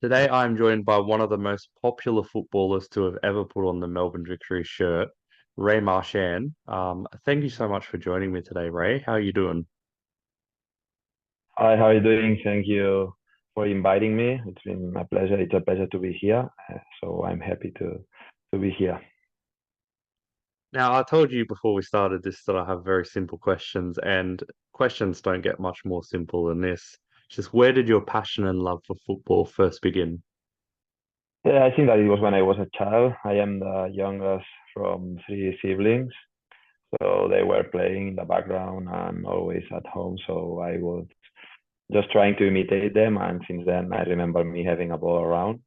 Today I'm joined by one of the most popular footballers to have ever put on the Melbourne Victory shirt, Ray Marchan. Thank you so much for joining me today, Ray. How are you doing? Hi, how are you doing? Thank you for inviting me. It's been a pleasure. It's a pleasure to be here. So I'm happy to be here. Now, I told you before we started this that I have very simple questions, and questions don't get much more simple than this. Just where did your passion and love for football first begin? Yeah, I think that it was when I was a child. I am the youngest from three siblings. So they were playing in the background and always at home. So I was just trying to imitate them. And since then, I remember me having a ball around.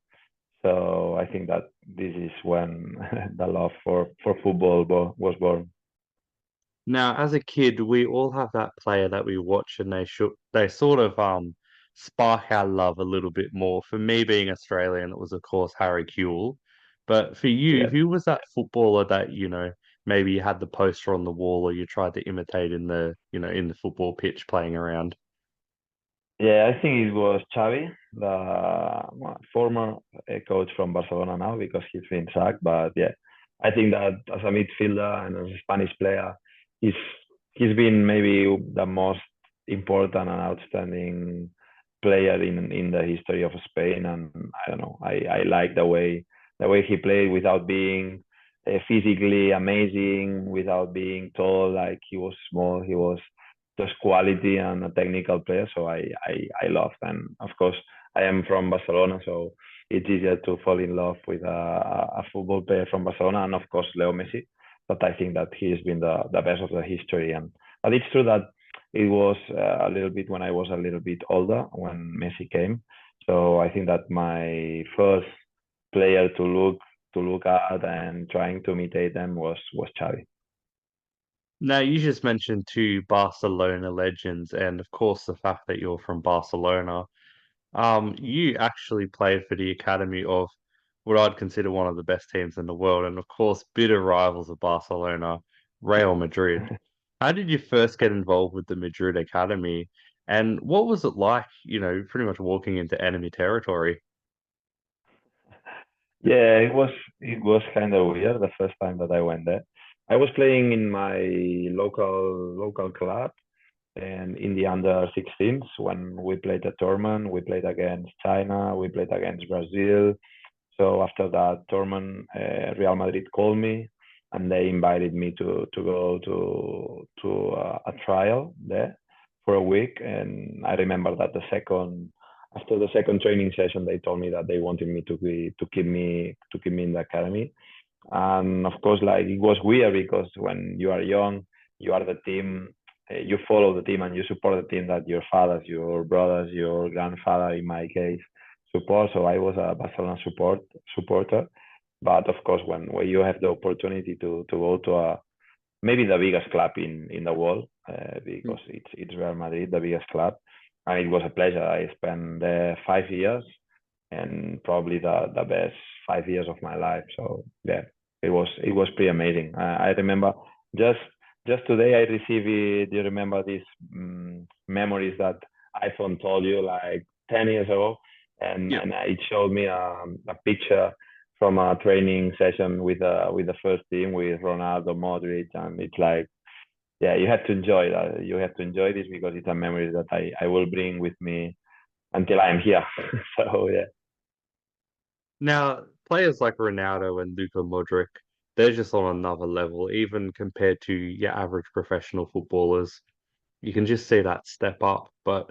So I think that this is when the love for football was born. Now, as a kid, we all have that player that we watch and they sort of spark our love a little bit more. For me being Australian, it was of course Harry Kewell. But for you, Yeah. who was that footballer that, maybe you had the poster on the wall or you tried to imitate in in the football pitch playing around? Yeah, I think it was Xavi, the former coach from Barcelona now because he's been sacked. But yeah, I think that as a midfielder and as a Spanish player, he's he's been maybe the most important and outstanding player in the history of Spain. And I don't know, I like the way he played without being physically amazing, without being tall. Like he was small, he was just quality and a technical player. So I loved. And of course, I am from Barcelona, so it's easier to fall in love with a football player from Barcelona, and of course Leo Messi. But I think that he has been the best of the history. And but it's true that it was a little bit when I was a little bit older when Messi came. So I think that my first player to look at and trying to imitate them was Xavi. Now, you just mentioned two Barcelona legends, and of course the fact that you're from Barcelona. You actually played for the academy of what I'd consider one of the best teams in the world, and of course, bitter rivals of Barcelona, Real Madrid. How did you first get involved with the Madrid Academy, and what was it like, pretty much walking into enemy territory? Yeah, it was kind of weird the first time that I went there. I was playing in my local club and in the under 16s when we played a tournament. We played against China, we played against Brazil. So after that tournament, Real Madrid called me and they invited me to go to a trial there for a week. And I remember that after the second training session, they told me that they wanted me to keep me in the academy. And of course, like it was weird because when you are young, you are the team, you follow the team and you support the team that your fathers, your brothers, your grandfather, in my case, support. So I was a Barcelona supporter. But of course, when you have the opportunity to go to maybe the biggest club in the world, because it's Real Madrid, the biggest club, and it was a pleasure. I spent there 5 years, and probably the best 5 years of my life. So yeah, it was pretty amazing. I remember just just today I received it. Do you remember these memories that iPhone told you like 10 years ago? And Yeah. and it showed me a picture from a training session with the first team with Ronaldo, Modric, and it's like yeah, you have to enjoy that. You have to enjoy this because it's a memory that I will bring with me until I'm here. So yeah. Now, players like Ronaldo and Luka Modric, they're just on another level, even compared to your average professional footballers. You can just see that step up. But,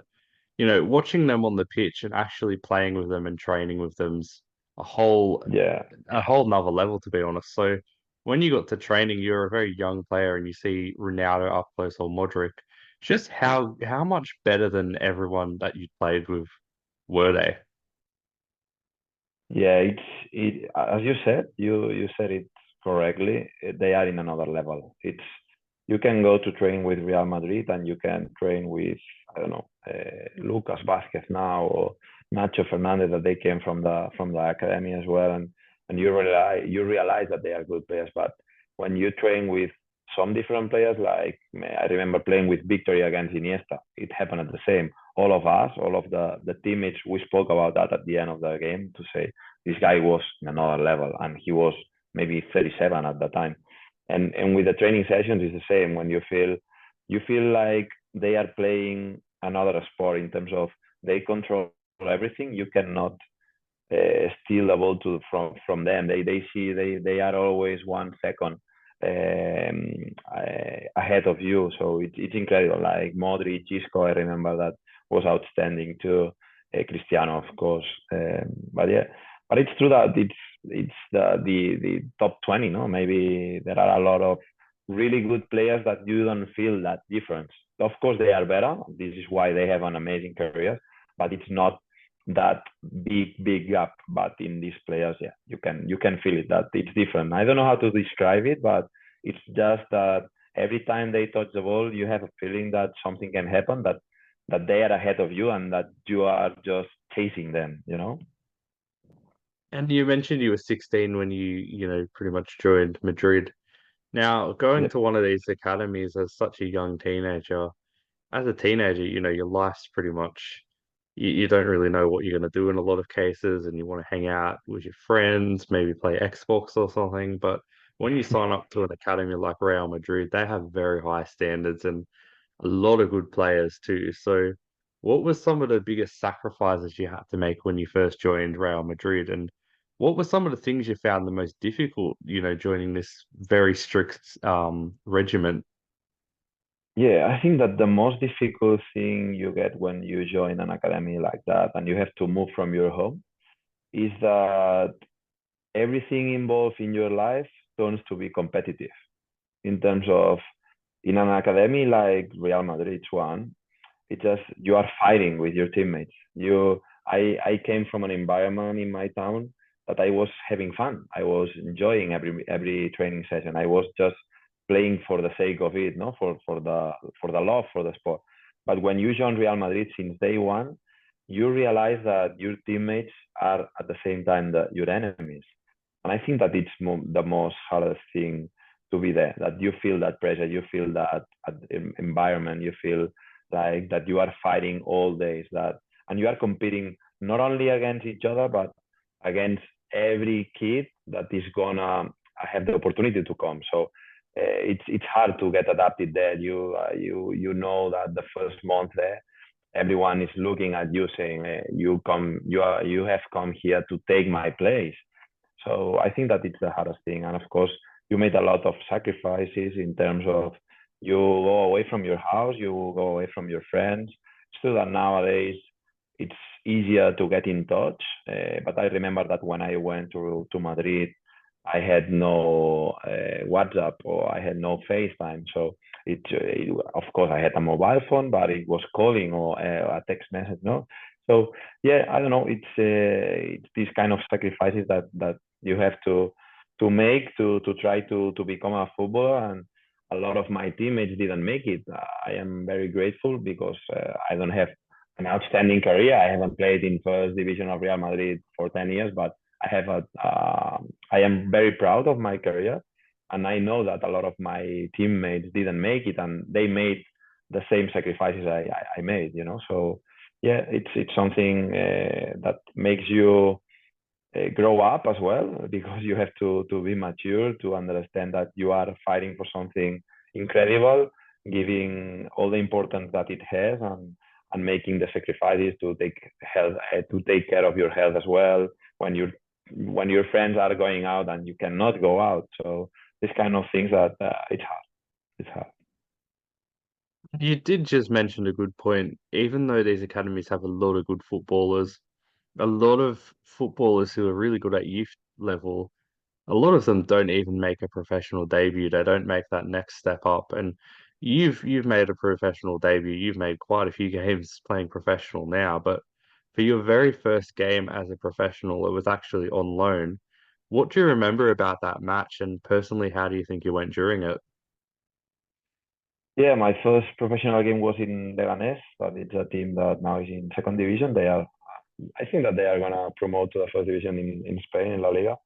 watching them on the pitch and actually playing with them and training with them's a whole Yeah. a whole nother level, to be honest. So when you got to training, you're a very young player and you see Ronaldo up close or Modric, just how much better than everyone that you played with were they? Yeah, as you said, you said it correctly. They are in another level. It's you can go to train with Real Madrid and you can train with I don't know Lucas Vázquez now or Nacho Fernandez that they came from the academy as well, and you realize that they are good players. But when you train with some different players, like I remember playing with Victory against Iniesta, it happened at the same. all of us, all of the teammates, we spoke about that at the end of the game to say this guy was in another level, and he was maybe 37 at the time. And with the training sessions, it's the same. When you feel like they are playing another sport in terms of they control everything. You cannot steal the ball from them. They see they are always 1 second ahead of you. So it's incredible. Like Modric, Isco, I remember that was outstanding too. Cristiano, of course. But yeah, but it's true that it's the top 20. No, maybe there are a lot of really good players that you don't feel that difference. Of course, they are better. This is why they have an amazing career, but it's not that big gap. But in these players, yeah, you can feel it that it's different. I don't know how to describe it, but it's just that every time they touch the ball, you have a feeling that something can happen, that they are ahead of you and that you are just chasing them, you know? And you mentioned you were 16 when pretty much joined Madrid. Now, going Yeah. to one of these academies as such a young teenager, as a teenager, your life's pretty much you don't really know what you're going to do in a lot of cases, and you want to hang out with your friends, maybe play Xbox or something. But when you sign up to an academy like Real Madrid, they have very high standards and a lot of good players too. So, what were some of the biggest sacrifices you had to make when you first joined Real Madrid? And what were some of the things you found the most difficult, joining this very strict regiment? Yeah, I think that the most difficult thing you get when you join an academy like that and you have to move from your home is that everything involved in your life turns to be competitive in terms of in an academy like Real Madrid's one, it just you are fighting with your teammates. I came from an environment in my town that I was having fun. I was enjoying every training session. I was just playing for the sake of it, no, for the love for the sport. But when you join Real Madrid since day one, you realize that your teammates are at the same time your enemies. And I think that it's the most hardest thing to be there. That you feel that pressure, you feel that environment, you feel like that you are fighting all days, that and you are competing not only against each other but against every kid that is gonna have the opportunity to come. So it's hard to get adapted there. You know that the first month there, everyone is looking at you saying, you have come here to take my place. So I think that it's the hardest thing. And of course, you made a lot of sacrifices in terms of you go away from your house, you go away from your friends. Still that nowadays it's easier to get in touch. But I remember that when I went to Madrid, I had no WhatsApp or I had no FaceTime. So of course, I had a mobile phone, but it was calling or a text message, no? So yeah, I don't know. It's these kind of sacrifices that you have to make to try to become a footballer. And a lot of my teammates didn't make it. I am very grateful because I don't have an outstanding career. I haven't played in first division of Real Madrid for 10 years, but I am very proud of my career. And I know that a lot of my teammates didn't make it and they made the same sacrifices I made, you know? So yeah, it's something that makes you grow up as well because you have to be mature to understand that you are fighting for something incredible, giving all the importance that it has and making the sacrifices to take health to take care of your health as well when your friends are going out and you cannot go out. So this kind of things that it's hard. It's hard. You did just mention a good point. Even though these academies have a lot of good footballers, a lot of footballers who are really good at youth level, a lot of them don't even make a professional debut. They don't make that next step up. And you've made a professional debut. You've made quite a few games playing professional now, but for your very first game as a professional, it was actually on loan. What do you remember about that match? And personally, how do you think you went during it? Yeah, my first professional game was in Leganés, but it's a team that now is in second division. I think that they are gonna promote to the first division in Spain in La Liga.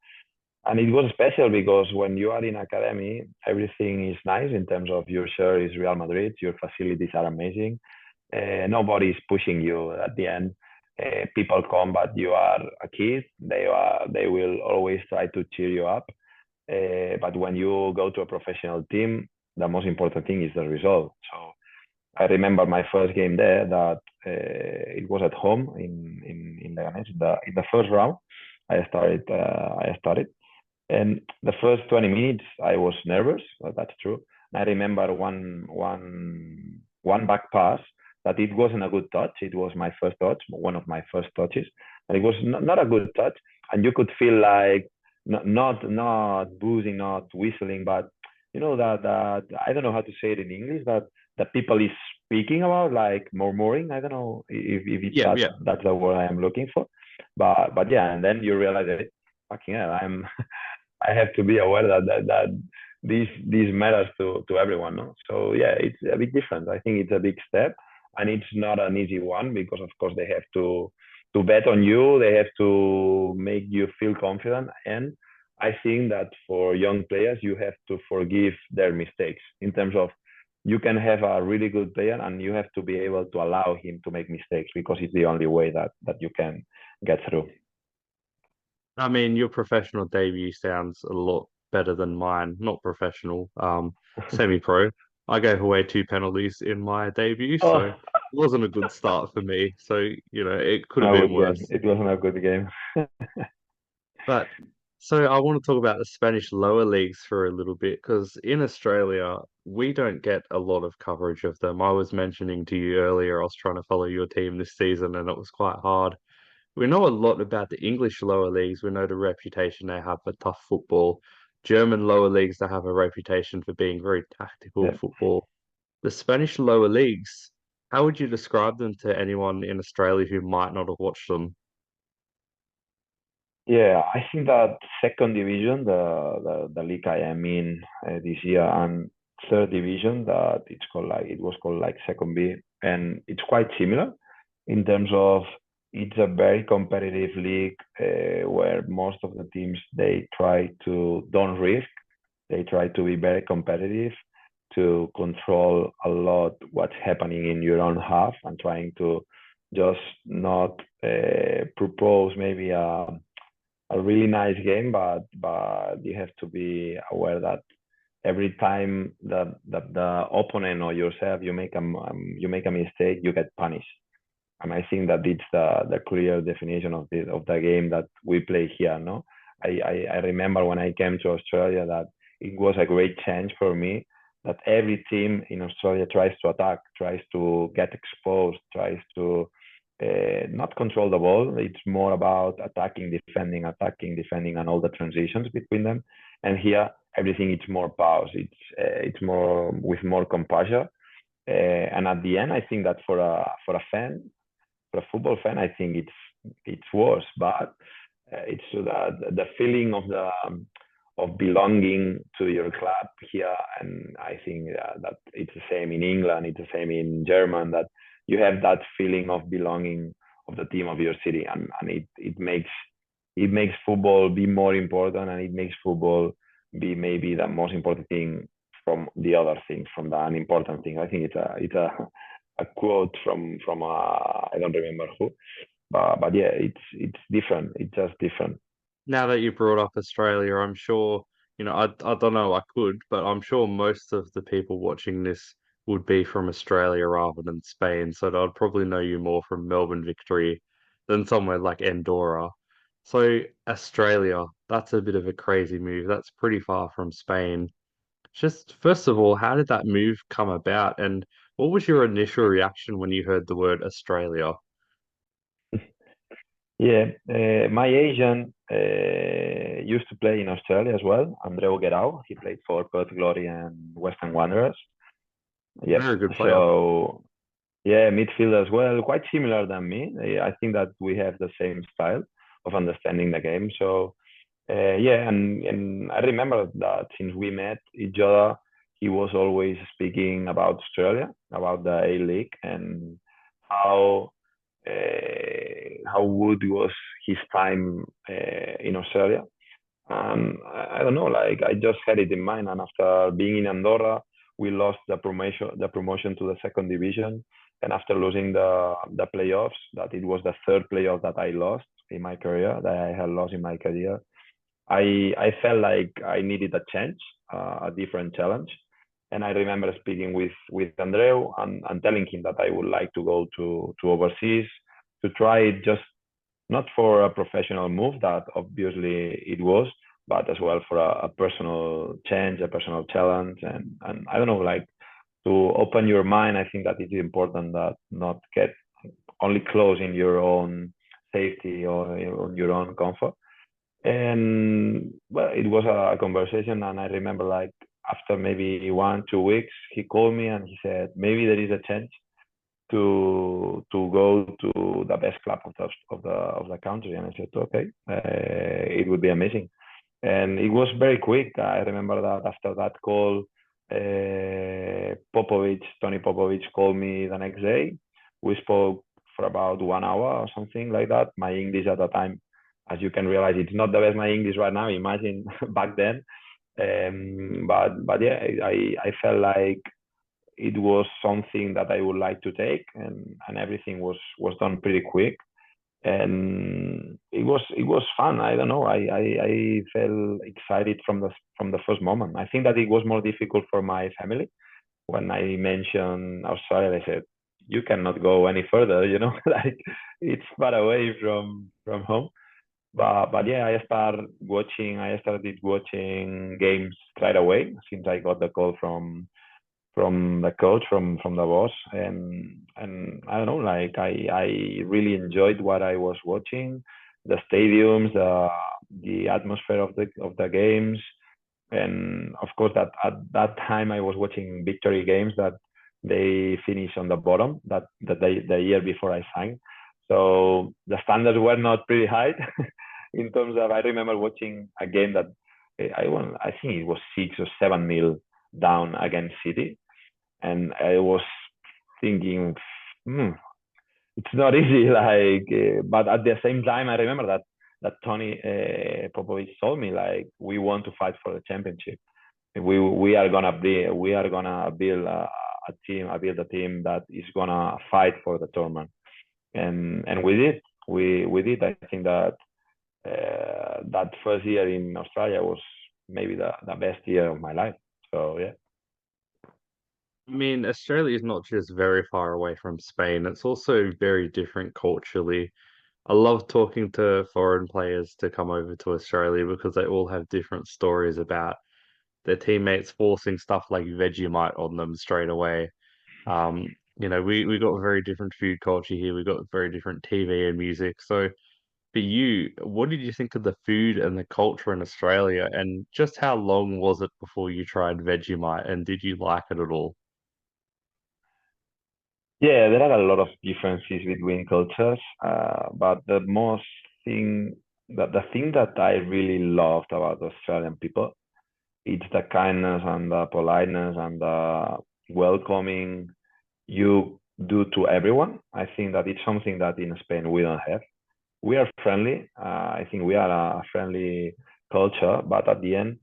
And it was special because when you are in academy, everything is nice in terms of your shirt is Real Madrid, your facilities are amazing. Nobody's pushing you at the end. People come, but you are a kid. They will always try to cheer you up. But when you go to a professional team, the most important thing is the result. So I remember my first game there that it was at home in Leganés in the first round. I started, and the first 20 minutes I was nervous. Well, that's true. And I remember one back pass that it wasn't a good touch. It was my first touch, one of my first touches, and it was not a good touch. And you could feel like not boozing, not whistling, but that I don't know how to say it in English. That people is speaking about, like murmuring. I don't know if it's Yeah, yeah. that's the word I am looking for. But yeah, and then you realize that fucking hell, I have to be aware that these matters to everyone. No? So yeah, it's a bit different. I think it's a big step, and it's not an easy one because of course they have to bet on you. They have to make you feel confident, and I think that for young players you have to forgive their mistakes in terms of you can have a really good player and you have to be able to allow him to make mistakes because it's the only way that you can get through. I mean, your professional debut sounds a lot better than mine. Not professional, semi-pro. I gave away two penalties in my debut, so Oh, it wasn't a good start for me. So, it could have no, been yeah, worse. it wasn't a good game. But so I want to talk about the Spanish lower leagues for a little bit because in Australia, we don't get a lot of coverage of them. I was mentioning to you earlier, I was trying to follow your team this season and it was quite hard. We know a lot about the English lower leagues. We know the reputation they have for tough football. German lower leagues, they have a reputation for being very tactical Yeah. football. The Spanish lower leagues, how would you describe them to anyone in Australia who might not have watched them? Yeah, I think that second division, the league I am in this year, and third division, that it was called like second B, and it's quite similar in terms of it's a very competitive league where most of the teams they try to don't risk, they try to be very competitive, to control a lot what's happening in your own half, and trying to just not propose maybe a really nice game, but you have to be aware that every time the opponent or yourself you make a mistake, you get punished. And I think that it's the clear definition of the game that we play here. No, I remember when I came to Australia that it was a great change for me. That every team in Australia tries to attack, tries to get exposed, tries to not control the ball. It's more about attacking, defending, and all the transitions between them. And here, everything it's more pause. It's more with more composure. And at the end, I think that for a fan, for a football fan, I think it's worse. But it's so that the feeling of belonging to your club here, and I think that it's the same in England, it's the same in German, that you have that feeling of belonging of the team of your city, and it makes football be more important, and it makes football be maybe the most important thing from the other things, from the unimportant thing. I think it's a quote from I don't remember who, but yeah, it's different. It's just different. Now that you brought up Australia, I'm sure, I don't know, I could, but I'm sure most of the people watching this would be from Australia rather than Spain. So I'd probably know you more from Melbourne Victory than somewhere like Andorra. So Australia, that's a bit of a crazy move. That's pretty far from Spain. Just first of all, how did that move come about? And what was your initial reaction when you heard the word Australia? Yeah, my agent used to play in Australia as well. Andreu Guerau, he played for Perth Glory and Western Wanderers. Yep. Very good player. So yeah, midfield as well, quite similar than me. I think that we have the same style of understanding the game. So yeah, and I remember that since we met each other, he was always speaking about Australia, about the A League, and how how good was his time in Australia. And I don't know, like I just had it in mind. And after being in Andorra, we lost the promotion to the second division. And after losing the playoffs, that it was the third playoff that I lost in my career, that I had lost in my career. I felt like I needed a change, a different challenge. And I remember speaking with Andreu and telling him that I would like to go to overseas to try it, just not for a professional move that obviously it was, but as well for a personal change, a personal challenge, and I don't know, like to open your mind. I think that it's important that not get only close in your own safety or on your own comfort. And well, it was a conversation, and I remember like after maybe 1 2 weeks, he called me and he said maybe there is a chance to go to the best club of the country. And I said okay, it would be amazing. And it was very quick. I remember that after that call, Tony Popovic called me the next day. We spoke for about 1 hour or something like that. My English at the time, as you can realize, it's not the best my English right now. Imagine back then. But yeah, I felt like it was something that I would like to take, and everything was done pretty quick, and it was fun. I don't know. I felt excited from the first moment. I think that it was more difficult for my family when I mentioned Australia. They said you cannot go any further. Like it's far away from home. But yeah, I started watching games right away since I got the call from the coach, from the boss, and I don't know, like I really enjoyed what I was watching, the stadiums, the atmosphere of the games, and of course that at that time I was watching Victory games that they finished on the bottom the year before I signed, so the standards were not pretty high in terms of. I remember watching a game that I won. I think it was 6 or 7 nil down against City, and I was thinking, hmm, it's not easy. Like, but at the same time, I remember that Tony Popovic told me like we want to fight for the championship. We are gonna build a team that is gonna fight for the tournament, and we did. We did. I think that that first year in Australia was maybe the best year of my life. So yeah. I mean, Australia is not just very far away from Spain, it's also very different culturally. I love talking to foreign players to come over to Australia because they all have different stories about their teammates forcing stuff like Vegemite on them straight away. We got a very different food culture here. We got very different TV and music. So for you, what did you think of the food and the culture in Australia? And just how long was it before you tried Vegemite? And did you like it at all? Yeah, there are a lot of differences between cultures, but the thing that I really loved about Australian people, it's the kindness and the politeness and the welcoming you do to everyone. I think that it's something that in Spain we don't have. We are friendly. I think we are a friendly culture, but at the end,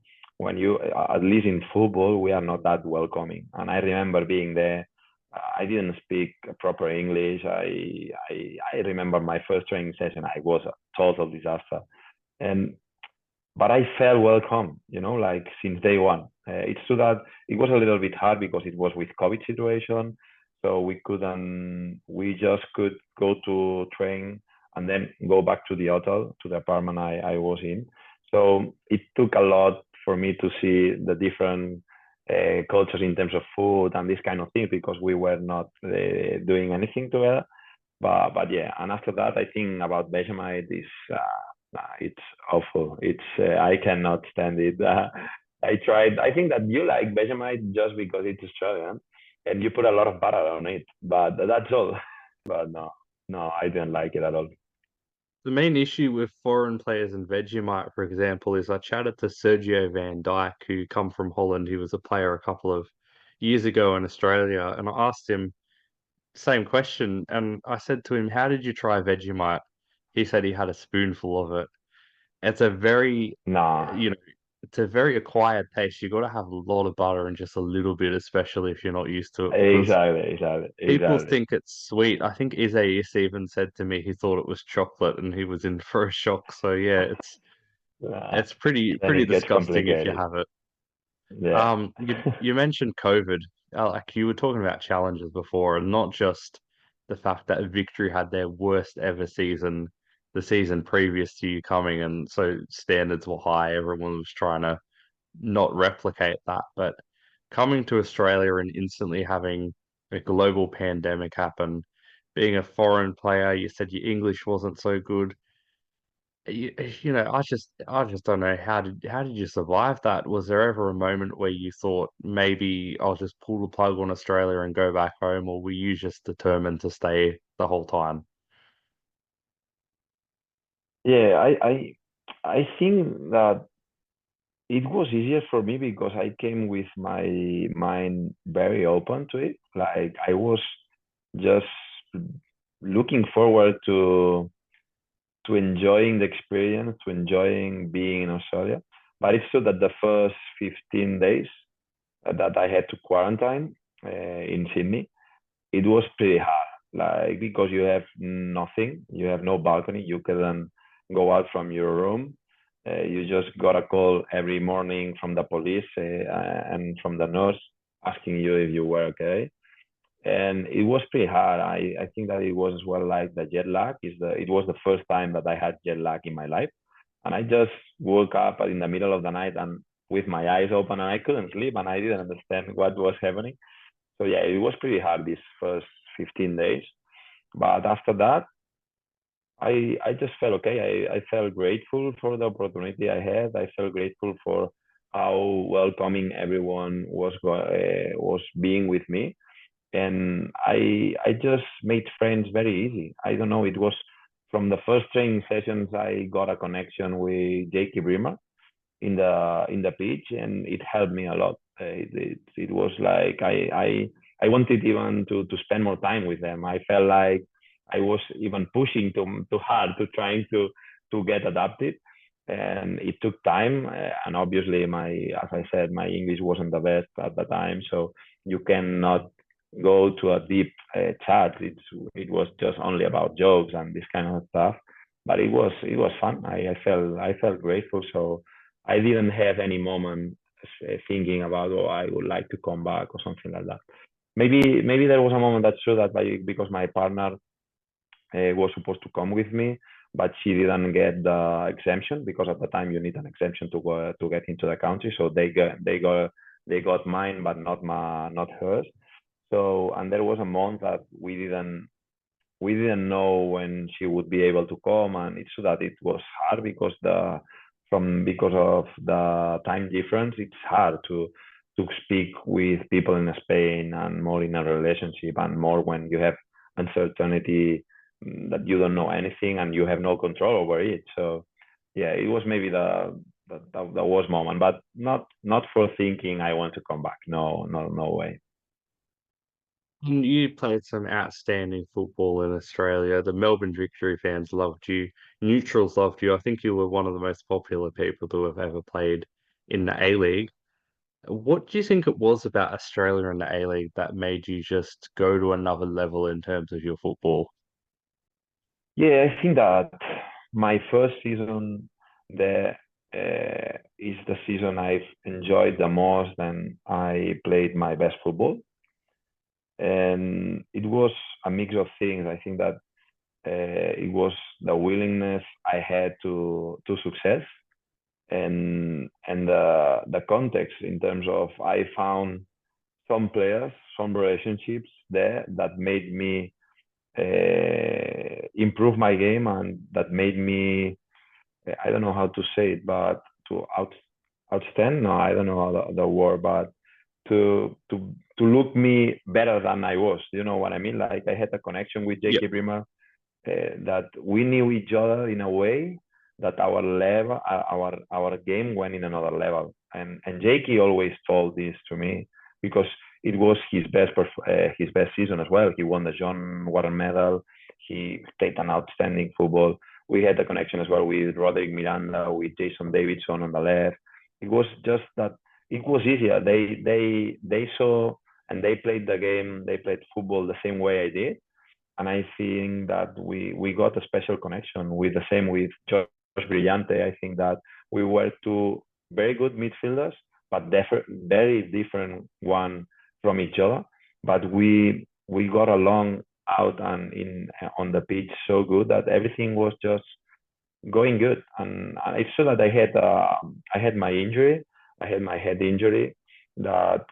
at least in football, we are not that welcoming. And I remember being there. I didn't speak proper English. I remember my first training session. I was a total disaster, and but I felt welcome. Like since day one. It's true that it was a little bit hard because it was with COVID situation, so we couldn't. We just could go to train and then go back to the hotel, to the apartment I was in. So it took a lot for me to see the different cultures in terms of food and this kind of thing because we were not doing anything together. But yeah, and after that, I think about Vegemite is it's awful. I cannot stand it. I tried. I think that you like Vegemite just because it's Australian, and you put a lot of butter on it. But that's all. But no, no, I didn't like it at all. The main issue with foreign players and Vegemite, for example, is I chatted to Sergio Van Dijk, who come from Holland. He was a player a couple of years ago in Australia, and I asked him same question, and I said to him, "How did you try Vegemite?" He said he had a spoonful of it. It's a very, Nah. you know, it's a very acquired taste. You got to have a lot of butter and just a little bit, especially if you're not used to it, because Exactly, exactly, people exactly. think it's sweet. I think Isaias even said to me he thought it was chocolate and he was in for a shock. So yeah, Uh, it's pretty then it gets disgusting if you complicated. have it. Yeah. You mentioned COVID. Like you were talking about challenges before, and not just the fact that Victory had their worst ever season, the season previous to you coming, and so standards were high. Everyone was trying to not replicate that, but coming to Australia and instantly having a global pandemic happen, being a foreign player, you said your English wasn't so good. You, you know, I just don't know how did you survive that? Was there ever a moment where you thought maybe I'll just pull the plug on Australia and go back home, or were you just determined to stay the whole time? Yeah, I think that it was easier for me because I came with my mind very open to it. Like I was just looking forward to enjoying the experience, to enjoying being in Australia. But it's true that the first 15 days that I had to quarantine in Sydney, it was pretty hard. Like because you have nothing, you have no balcony, you couldn't go out from your room. You just got a call every morning from the police and from the nurse asking you if you were okay. And it was pretty hard. I think that it was as well like the jet lag. It was the first time that I had jet lag in my life, and I just woke up in the middle of the night and with my eyes open and I couldn't sleep and I didn't understand what was happening. So yeah, it was pretty hard these first 15 days. But after that, I just felt okay. I felt grateful for the opportunity I had. I felt grateful for how welcoming everyone was being with me, and I just made friends very easy. I don't know. It was from the first training sessions I got a connection with Jakey Bremer in the pitch, and it helped me a lot. It was like I wanted even to spend more time with them. I felt like I was even pushing too hard to trying to get adapted, and it took time. And obviously, my as I said, my English wasn't the best at the time, so you cannot go to a deep chat. It was just only about jokes and this kind of stuff. But it was fun. I felt grateful. So I didn't have any moment thinking about, oh, I would like to come back or something like that. Maybe there was a moment that's true that because my partner was supposed to come with me, but she didn't get the exemption because at the time you need an exemption to go to get into the country. So they got mine, but not hers. So and there was a month that we didn't know when she would be able to come, and it's so that it was hard because of the time difference. It's hard to speak with people in Spain and more in a relationship and more when you have uncertainty, that you don't know anything and you have no control over it. So yeah, it was maybe the worst moment, but not for thinking I want to come back. No, no, no way. You played some outstanding football in Australia. The Melbourne Victory fans loved you. Neutrals loved you. I think you were one of the most popular people to have ever played in the A-League. What do you think it was about Australia and the A-League that made you just go to another level in terms of your football? Yeah, I think that my first season there is the season I've enjoyed the most and I played my best football. And it was a mix of things. I think that it was the willingness I had to success and the context in terms of I found some players, some relationships there that made me improve my game and that made me I don't know how to say it, but to outstand. No, I don't know how the word, but to look me better than I was. You know what I mean? Like I had a connection with Yep. J.K. Bremer that we knew each other in a way that our level, our game went in another level. And Jakey always told this to me because it was his best season as well. He won the John Warren Medal. He played an outstanding football. We had a connection as well with Roderick Miranda, with Jason Davidson on the left. It was just that it was easier. They saw and they played the game. They played football the same way I did, and I think that we got a special connection with the same with Josh Brillante. I think that we were two very good midfielders, but very different one from each other. But we got along out and in on the pitch so good that everything was just going good. And it's true that I had my injury. I had my head injury that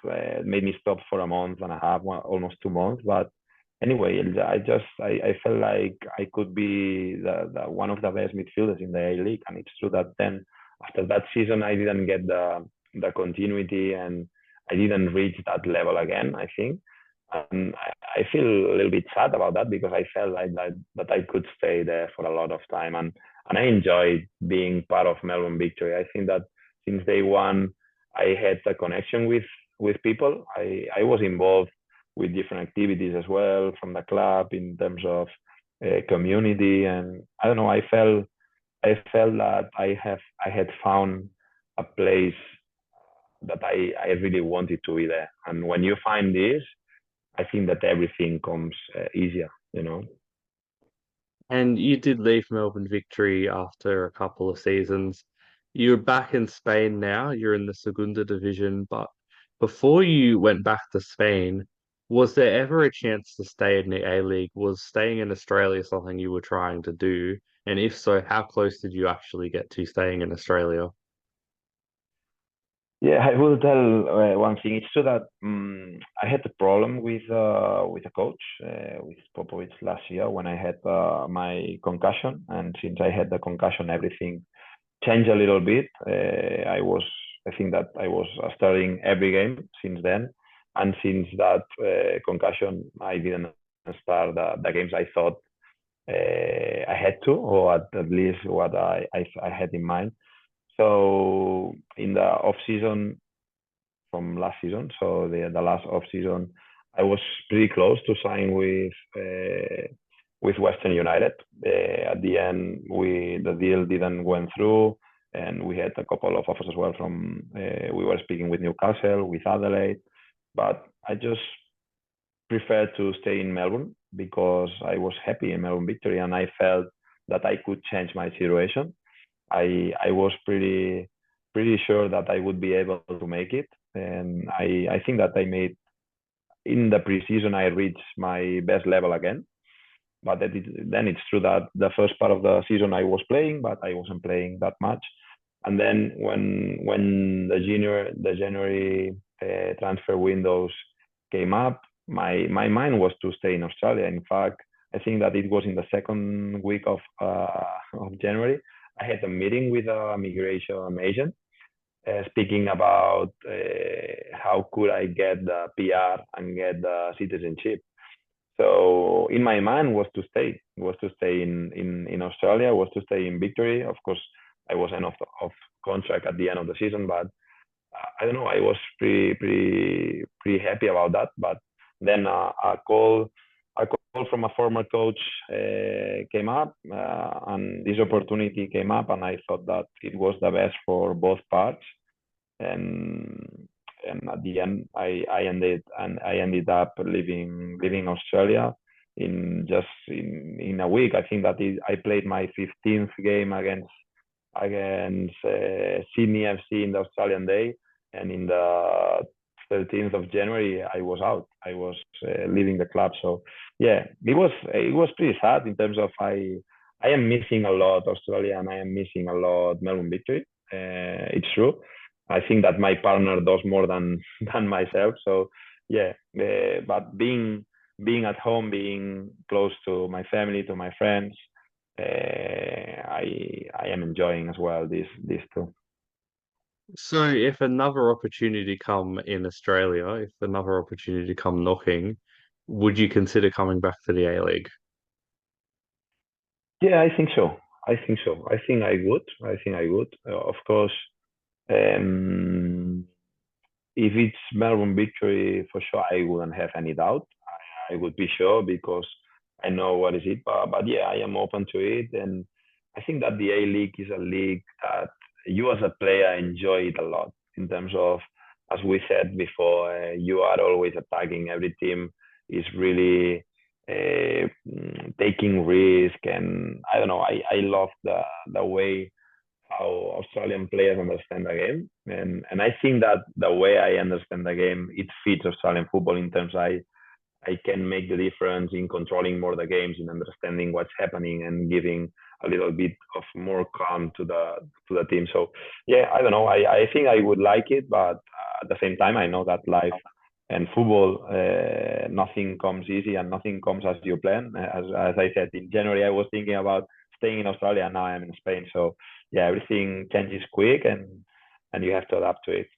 made me stop for a month and a half, almost 2 months. But anyway, I felt like I could be the one of the best midfielders in the A League. And it's true that then after that season I didn't get the continuity and I didn't reach that level again, I think. And I feel a little bit sad about that because I felt like that I could stay there for a lot of time, and I enjoyed being part of Melbourne Victory. I think that since day one, I had a connection with people. I was involved with different activities as well from the club in terms of community, and I don't know. I felt that I had found a place that I really wanted to be there. And when you find this, I think that everything comes easier, you know. And you did leave Melbourne Victory after a couple of seasons. You're back in Spain now. You're in the Segunda Division, but before you went back to Spain, was there ever a chance to stay in the A-League? Was staying in Australia something you were trying to do? And if so, how close did you actually get to staying in Australia? Yeah, I will tell one thing. It's true that I had a problem with a coach with Popovic last year when I had my concussion, and since I had the concussion, everything changed a little bit. I think that I was starting every game since then, and since that concussion, I didn't start the games I thought I had to, or at least what I had in mind. So in the off season from last season, so the last off season, I was pretty close to sign with Western United. At the end, the deal didn't went through, and we had a couple of offers as well from. We were speaking with Newcastle, with Adelaide, but I just prefer to stay in Melbourne because I was happy in Melbourne Victory and I felt that I could change my situation. I was pretty sure that I would be able to make it, and I think that I made in the preseason I reached my best level again. But then it's true that the first part of the season I was playing, but I wasn't playing that much. And then when the January transfer windows came up, my mind was to stay in Australia. In fact, I think that it was in the second week of January. I had a meeting with a migration agent, speaking about how could I get the PR and get the citizenship. So in my mind was to stay in Australia, was to stay in Victory. Of course, I was end of contract at the end of the season, but I don't know. I was pretty happy about that. But then a call from a former coach came up, and this opportunity came up, and I thought that it was the best for both parts. And at the end, I ended up leaving Australia in a week. I think that I played my 15th game against Sydney FC in the Australian Day, and in the 13th of January I was out. I was leaving the club. So yeah, it was pretty sad in terms of I am missing a lot Australia and I am missing a lot Melbourne Victory. It's true. I think that my partner does more than than myself. So yeah, but being at home, being close to my family, to my friends, I am enjoying as well these two. So if another opportunity come in Australia, if another opportunity come knocking, would you consider coming back to the A-League? Yeah, I think so. I think so. I think I would. I think I would. Of course, um, if it's Melbourne Victory, for sure, I wouldn't have any doubt. I would be sure because I know what is it. But yeah, I am open to it, and I think that the A League is a league that you as a player enjoy it a lot in terms of, as we said before, you are always attacking. Every team is really taking risk, and I don't know. I love the way how Australian players understand the game, and I think that the way I understand the game it fits Australian football in terms I can make the difference in controlling more the games, in understanding what's happening, and giving a little bit of more calm to the team. So yeah, I don't know. I think I would like it, but at the same time, I know that life and football, nothing comes easy and nothing comes as you plan. As I said in January, I was thinking about staying in Australia, and now I'm in Spain. So yeah, everything changes quick, and you have to adapt to it.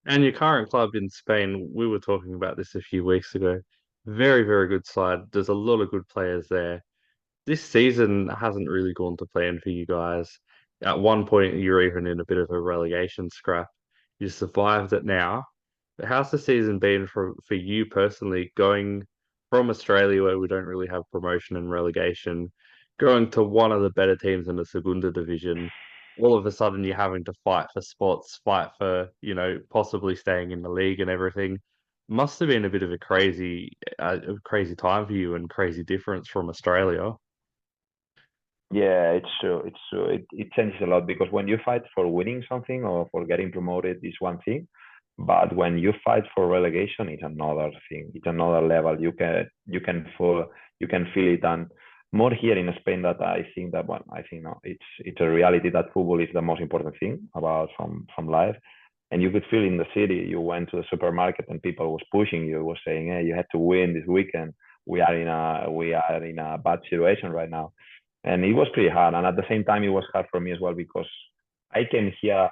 And your current club in Spain, we were talking about this a few weeks ago. Very, very good side. There's a lot of good players there. This season hasn't really gone to plan for you guys. At one point, you're even in a bit of a relegation scrap. You survived it now. But how's the season been for you personally, going from Australia, where we don't really have promotion and relegation, going to one of the better teams in the Segunda Division? All of a sudden, you're having to fight for spots, fight for, possibly staying in the league and everything. Must have been a bit of a crazy time for you and crazy difference from Australia. Yeah, it's true. It's true. It changes a lot because when you fight for winning something or for getting promoted is one thing, but when you fight for relegation, it's another thing. It's another level. You can feel it, and more here in Spain that I think that one. I think no, it's a reality that football is the most important thing about from life. And you could feel in the city. You went to the supermarket and people was pushing you, was saying, "Hey, you have to win this weekend. We are in a bad situation right now." And it was pretty hard. And at the same time, it was hard for me as well because I came here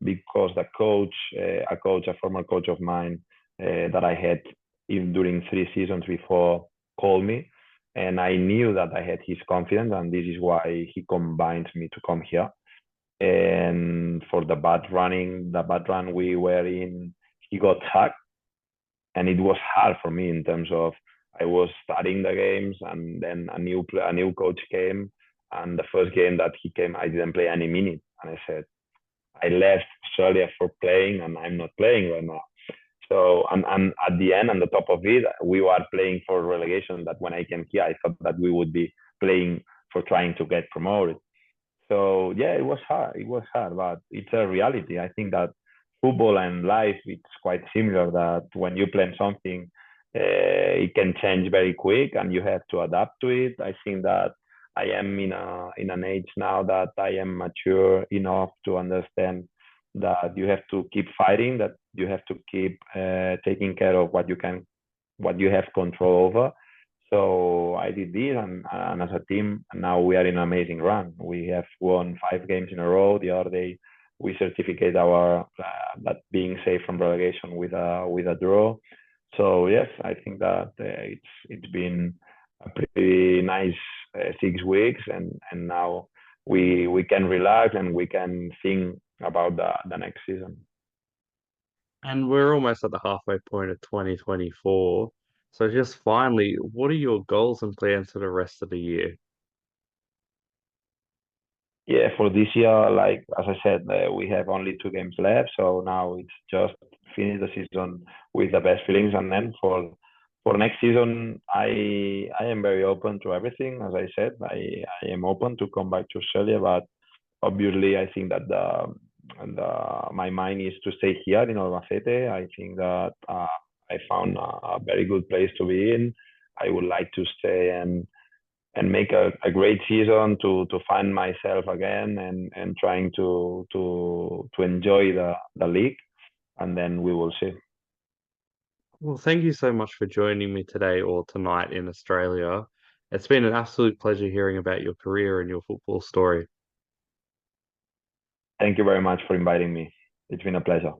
because the coach, a former coach of mine that I had even during 3 seasons before, called me, and I knew that I had his confidence, and this is why he combined me to come here. And for the bad run we were in, he got sacked, and it was hard for me in terms of I was studying the games, and then a new coach came, and the first game that he came, I didn't play any minute, and I said I left Australia for playing, and I'm not playing right now. So and at the end, on the top of it, we were playing for relegation. That when I came here, I thought that we would be playing for trying to get promoted. So yeah, it was hard. It was hard, but it's a reality. I think that football and life it's quite similar. That when you plan something, it can change very quick, and you have to adapt to it. I think that I am in an age now that I am mature enough to understand that you have to keep fighting, that you have to keep taking care of what you have control over. So I did this, and as a team, now we are in an amazing run. We have won 5 games in a row. The other day, we certificate our that being safe from relegation with a draw. So yes, I think that it's been a pretty nice 6 weeks, and now we can relax and we can think about the next season. And we're almost at the halfway point of 2024. So just finally, what are your goals and plans for the rest of the year? Yeah, for this year, like as I said, we have only 2 games left, so now it's just finish the season with the best feelings, and then for next season, I am very open to everything. As I said, I am open to come back to Australia, but obviously, I think that the my mind is to stay here in Albacete. I think that I found a very good place to be in. I would like to stay and make a great season to find myself again, and trying to enjoy the league, and then we will see. Well, thank you so much for joining me today or tonight in Australia. It's been an absolute pleasure hearing about your career and your football story. Thank you very much for inviting me. It's been a pleasure.